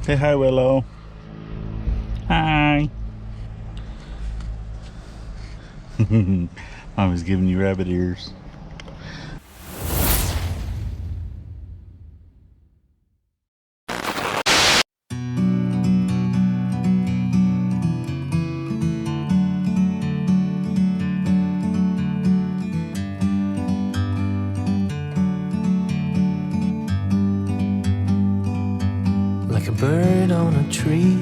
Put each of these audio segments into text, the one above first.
Say hi, Willow. Hi. Mommy's giving you rabbit ears. Like a bird on a tree,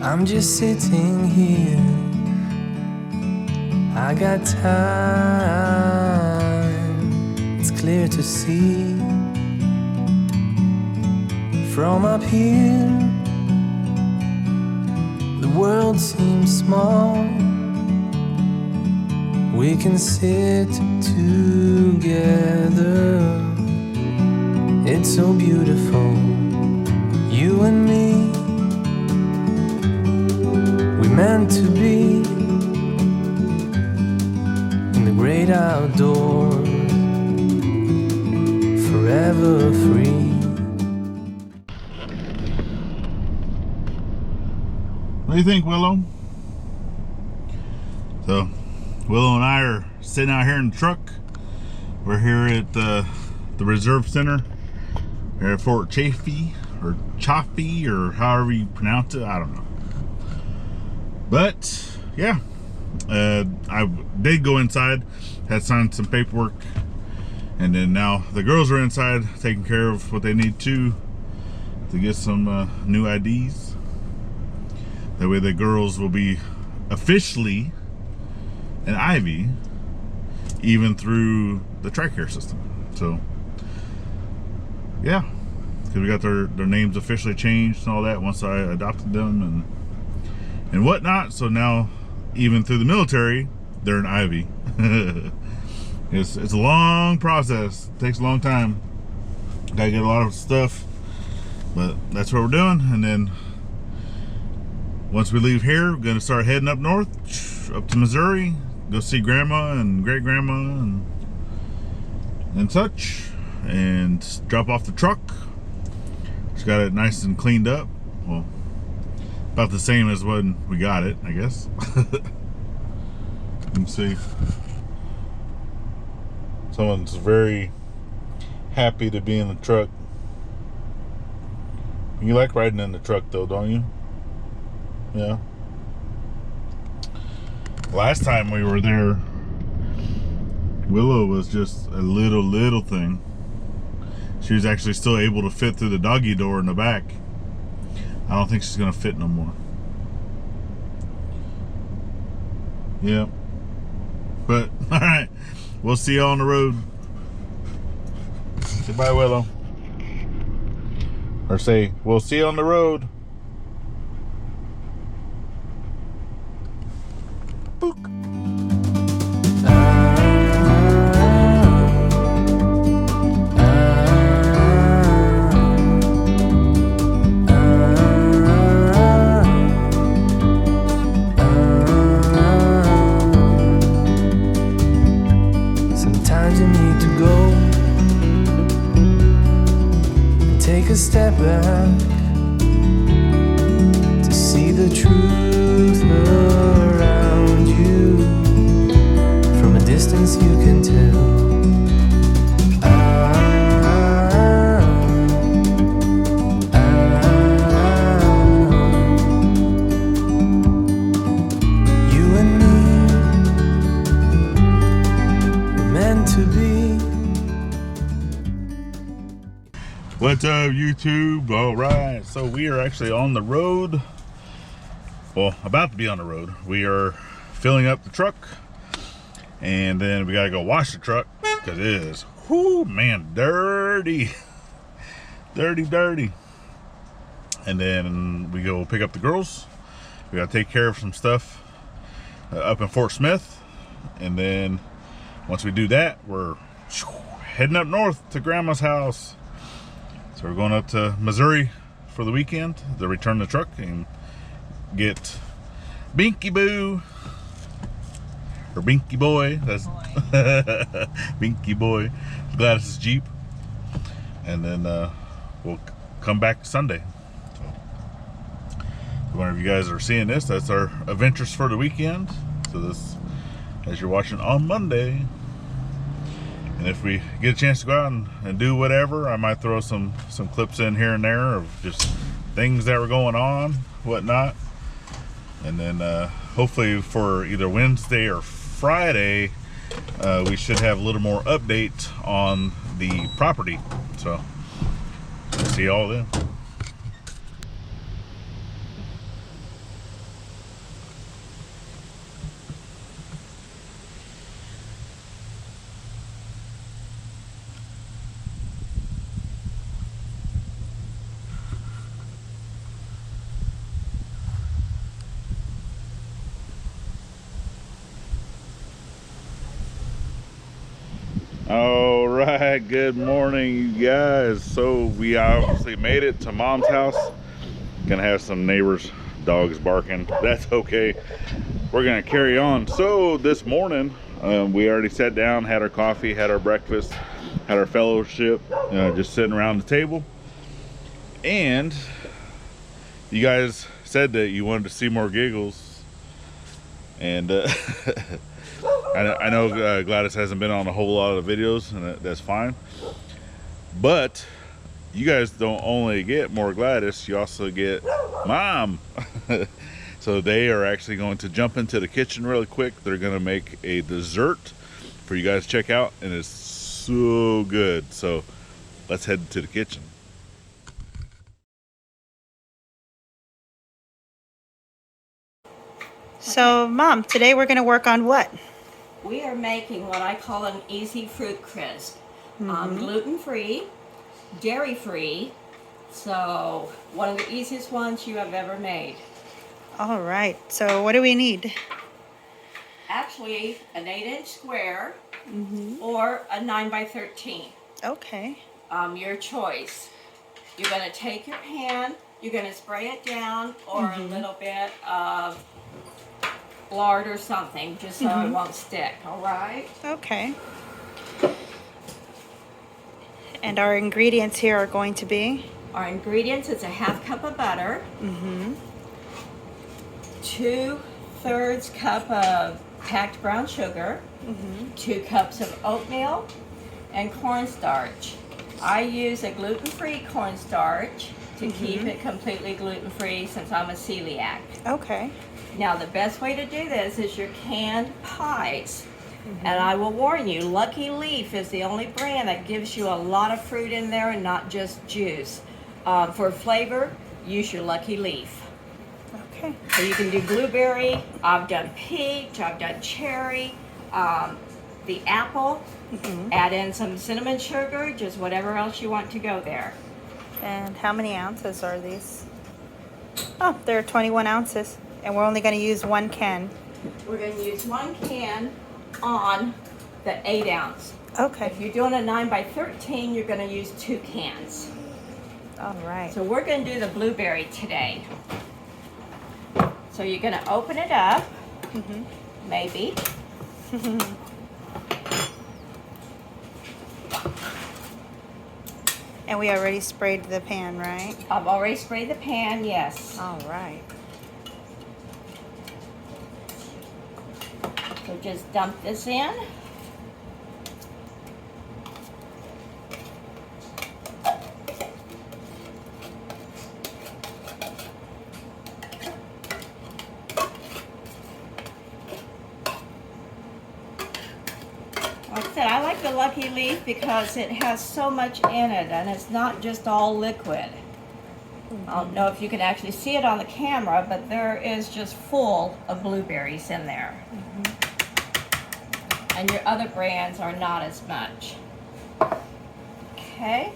I'm just sitting here. I got time, it's clear to see. From up here, the world seems small. We can sit together. It's so beautiful, you and me. We meant to be in the great outdoors, forever free. What do you think, Willow? So, Willow and I are sitting out here in the truck. We're here at the Reserve Center. We're at Fort Chaffee, or Chaffee, or however you pronounce it. I don't know. But, yeah. I did go inside, had signed some paperwork, and then now the girls are inside taking care of what they need to get some new IDs. That way the girls will be officially an Ivy, even through the TRICARE system. So, yeah, because we got their names officially changed and all that once I adopted them and whatnot. So now, even through the military, they're an Ivy. It's a long process. It takes a long time. Gotta get a lot of stuff, but that's what we're doing. And then once we leave here, we're gonna start heading up north, up to Missouri, go see grandma and great grandma and such, and drop off the truck. Just got it nice and cleaned up. Well, about the same as when we got it, I guess. Let's see. Someone's very happy to be in the truck. You like riding in the truck though, don't you? Yeah. Last time we were there, Willow was just a little thing. She was actually still able to fit through the doggy door in the back. I don't think she's gonna fit no more. Yeah. But, alright. We'll see you on the road. Say bye, Willow. Or say, we'll see you on the road. Book. Sometimes you need to go and take a step back to see the truth around you. From a distance you can tell. You and me were meant to be. What's up, YouTube? All right, so we are actually on the road. Well, about to be on the road. We are filling up the truck, and then we gotta go wash the truck because it is, whoo, man, dirty. Dirty. And then we go pick up the girls. We gotta take care of some stuff up in Fort Smith, and then once we do that, we're heading up north to Grandma's house. So we're going up to Missouri for the weekend to return the truck and get Binky Boo, or Binky Boy. That's Binky Boy, Gladys' Jeep. And then we'll come back Sunday. So whenever you guys are seeing this, that's our adventures for the weekend. So this, as you're watching on Monday. And if we get a chance to go out and do whatever, I might throw some clips in here and there of just things that were going on, whatnot. And then hopefully for either Wednesday or Friday, we should have a little more update on the property. So we'll see y'all then. All right, good morning, you guys. So we obviously made it to Mom's house. Gonna have some neighbors' dogs barking. That's okay. We're gonna carry on. So this morning, we already sat down, had our coffee, had our breakfast, had our fellowship, just sitting around the table. And you guys said that you wanted to see more giggles, and I know Gladys hasn't been on a whole lot of videos, and that's fine. But you guys don't only get more Gladys, you also get Mom. So they are actually going to jump into the kitchen really quick. They're going to make a dessert for you guys to check out, and it's so good. So let's head to the kitchen. So, Mom, today we're going to work on what? We are making what I call an easy fruit crisp. Gluten-free, dairy-free, so one of the easiest ones you have ever made. All right. So, what do we need? Actually, an 8-inch square or a 9x13. Okay. Your choice. You're going to take your pan, you're going to spray it down, or a little bit of lard or something, just so it won't stick, all right? Okay. And our ingredients here are going to be? Our ingredients is a half cup of butter, 2/3 cup of packed brown sugar, 2 cups of oatmeal, and cornstarch. I use a gluten-free cornstarch to keep it completely gluten-free since I'm a celiac. Okay. Now the best way to do this is your canned pies. And I will warn you, Lucky Leaf is the only brand that gives you a lot of fruit in there and not just juice. For flavor, use your Lucky Leaf. Okay. So you can do blueberry, I've done peach, I've done cherry, the apple, add in some cinnamon sugar, just whatever else you want to go there. And how many ounces are these? Oh, they're 21 ounces. And we're only going to use 1 can. We're going to use 1 can on the 8 ounce. Okay. If you're doing a 9x13, you're going to use 2 cans. All right. So we're going to do the blueberry today. So you're going to open it up, maybe. And we already sprayed the pan, right? I've already sprayed the pan, yes. All right. So just dump this in. Like I said, I like the Lucky Leaf because it has so much in it and it's not just all liquid. I don't know if you can actually see it on the camera, but there is just full of blueberries in there. And your other brands are not as much. Okay.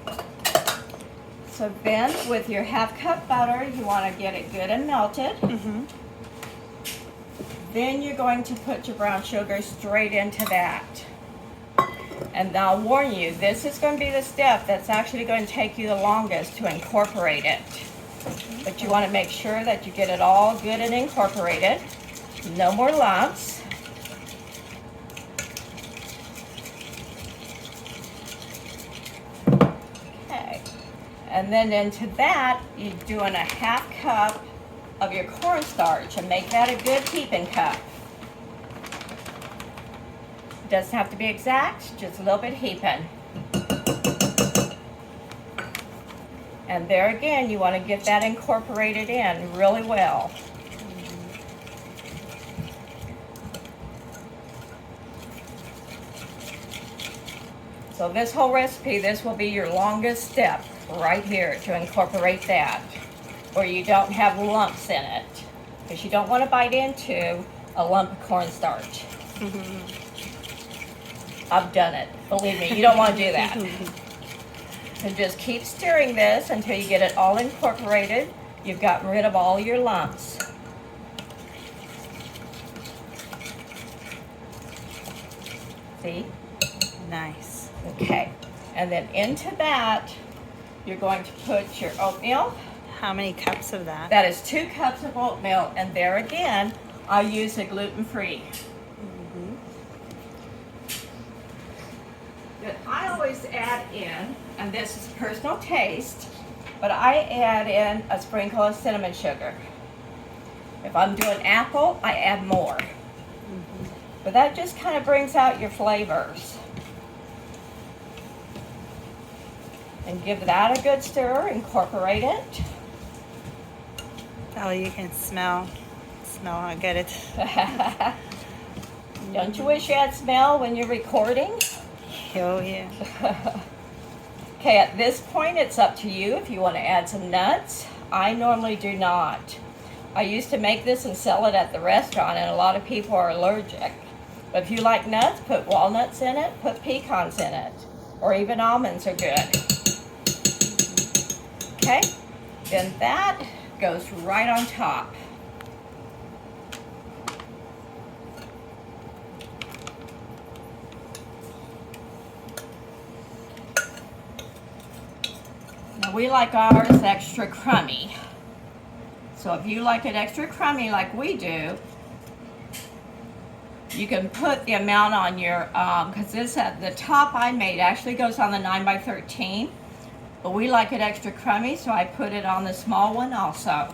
So then with your half cup butter, you want to get it good and melted. Then you're going to put your brown sugar straight into that. And I'll warn you, this is going to be the step that's actually going to take you the longest to incorporate it. But you want to make sure that you get it all good and incorporated. No more lumps. And then into that, you're doing a 1/2 cup of your cornstarch and make that a good heaping cup. Doesn't have to be exact, just a little bit heaping. And there again, you want to get that incorporated in really well. So this whole recipe, this will be your longest step right here to incorporate that, where you don't have lumps in it, because you don't want to bite into a lump of cornstarch. I've done it, believe me, you don't want to do that. So just keep stirring this until you get it all incorporated. You've gotten rid of all your lumps. See? Nice. Okay, and then into that, you're going to put your oatmeal. How many cups of that? That is 2 cups of oatmeal, and there again, I use a gluten-free. That I always add in, and this is personal taste, but I add in a sprinkle of cinnamon sugar. If I'm doing apple, I add more. But that just kind of brings out your flavors. And give that a good stir, incorporate it. Oh, you can smell how good it is. Don't you wish you had smell when you're recording? Oh, yeah. Okay, at this point, it's up to you if you want to add some nuts. I normally do not. I used to make this and sell it at the restaurant, and a lot of people are allergic. But if you like nuts, put walnuts in it, put pecans in it, or even almonds are good. Okay, then that goes right on top. Now we like ours extra crummy. So if you like it extra crummy like we do, you can put the amount on your, because this at the top I made actually goes on the 9x13, but we like it extra crummy, so I put it on the small one also.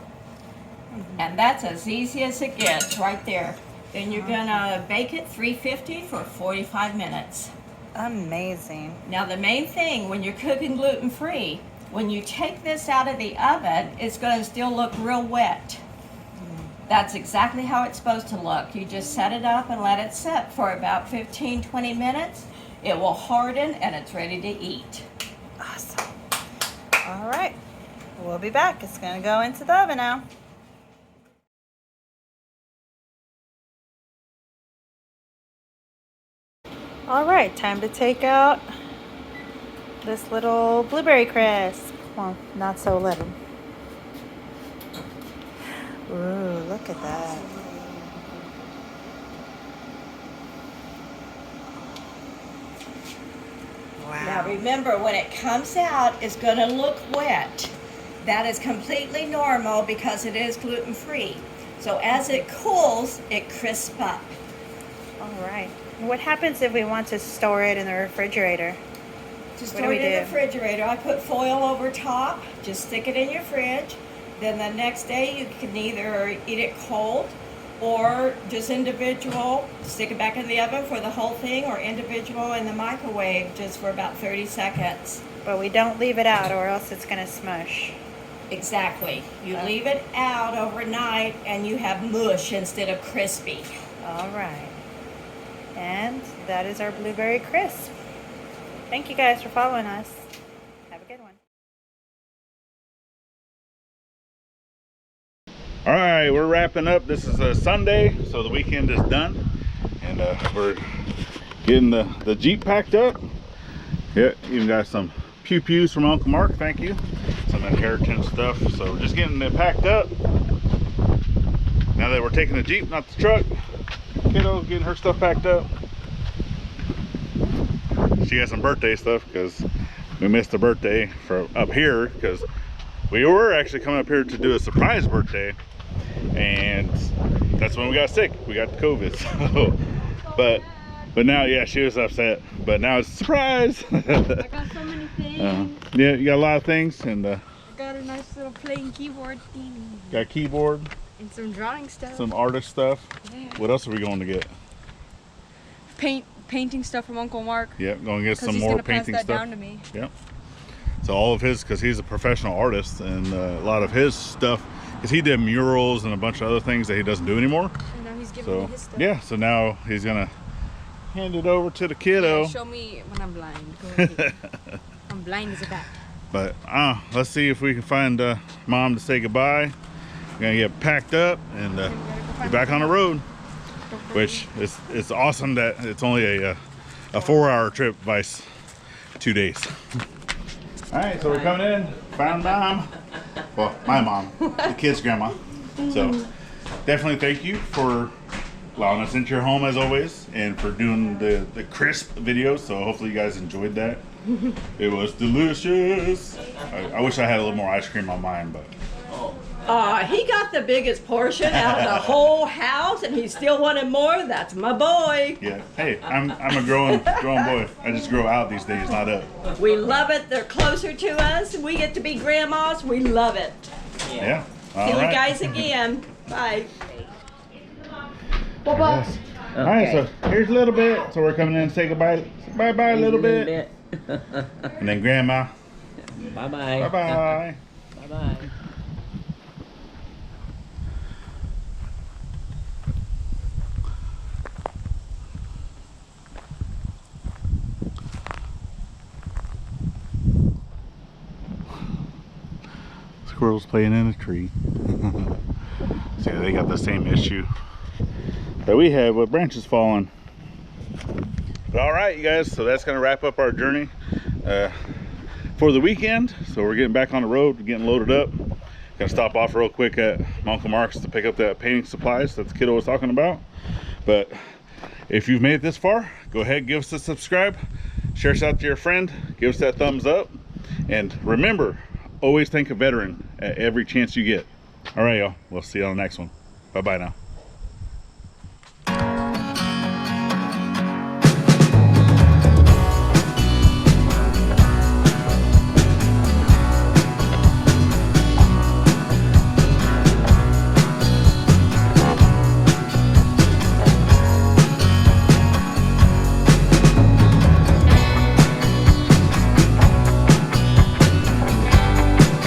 And that's as easy as it gets right there. Then you're gonna bake it 350 for 45 minutes. Amazing. Now the main thing when you're cooking gluten-free, when you take this out of the oven, it's going to still look real wet. That's exactly how it's supposed to look. You just set it up and let it set for about 15-20 minutes. It will harden and it's ready to eat. Awesome. All right. We'll be back. It's going to go into the oven now. All right. Time to take out this little blueberry crisp. Well, not so little. Ooh, look at that. Wow. Now remember, when it comes out, it's going to look wet. That is completely normal because it is gluten-free. So as it cools, it crisps up. All right. What happens if we want to store it in the refrigerator? To What do store we it in the do? refrigerator, I put foil over top. Just stick it in your fridge. Then the next day you can either eat it cold or just individual, stick it back in the oven for the whole thing, or individual in the microwave just for about 30 seconds. But we don't leave it out or else it's going to smush. Exactly. You leave it out overnight and you have mush instead of crispy. All right. And that is our blueberry crisp. Thank you guys for following us. Have a good one. All right, we're wrapping up. This is a Sunday, so the weekend is done, and we're getting the Jeep packed up. Yeah, even got some pew-pews from Uncle Mark, thank you. Some inheritance stuff, so we're just getting it packed up. Now that we're taking the Jeep, not the truck, kiddo getting her stuff packed up. She has some birthday stuff because we missed the birthday for up here, because we were actually coming up here to do a surprise birthday, and that's when we got sick. We got COVID. So, but But now, yeah, she was upset. But now it's a surprise. I got so many things. Yeah, you got a lot of things, and I got a nice little playing keyboard thing. got a keyboard, And some drawing stuff. some artist stuff. Yeah. What else are we going to get? Painting stuff from Uncle Mark. Yep, going to get some He's more gonna painting pass that stuff. down to me. Yep. So all of his, because he's a professional artist, and a lot of his stuff, because he did murals and a bunch of other things that he doesn't do anymore. And now he's giving So me his stuff. yeah, so now he's gonna hand it over to the kiddo. Yeah, show me when I'm blind. Go ahead. I'm blind as a bat. But let's see if we can find Mom to say goodbye. We're gonna get packed up and be back on the road, which is it's awesome that it's only a 4-hour trip vice 2 days. All right, so we're coming in. Found Mom. Well, my mom, the kid's grandma. So definitely thank you for allowing us into your home as always, and for doing the crisp video. So hopefully you guys enjoyed that. It was delicious. I wish I had a little more ice cream on mine, but He got the biggest portion out of the whole house, and he still wanted more. That's my boy. yeah. Hey, I'm a growing boy. I just grow out these days, not up. We love it. They're closer to us. We get to be grandmas. We love it. Yeah. See All you right. guys again. Bye. Yes. All right, so here's a little bit. So we're coming in and say goodbye. Bye-bye a little bit. And then Grandma. Bye-bye. Bye-bye. Bye-bye. Squirrels playing in a tree. See, they got the same issue that we had with branches falling. But all right, you guys, so that's gonna wrap up our journey for the weekend. So we're getting back on the road, getting loaded up. Gonna stop off real quick at my Uncle Mark's to pick up that painting supplies that the kiddo was talking about. But if you've made it this far, go ahead, give us a subscribe, share us out to your friend, give us that thumbs up, and remember, always thank a veteran at every chance you get. All right, y'all, we'll see you on the next one. Bye-bye now.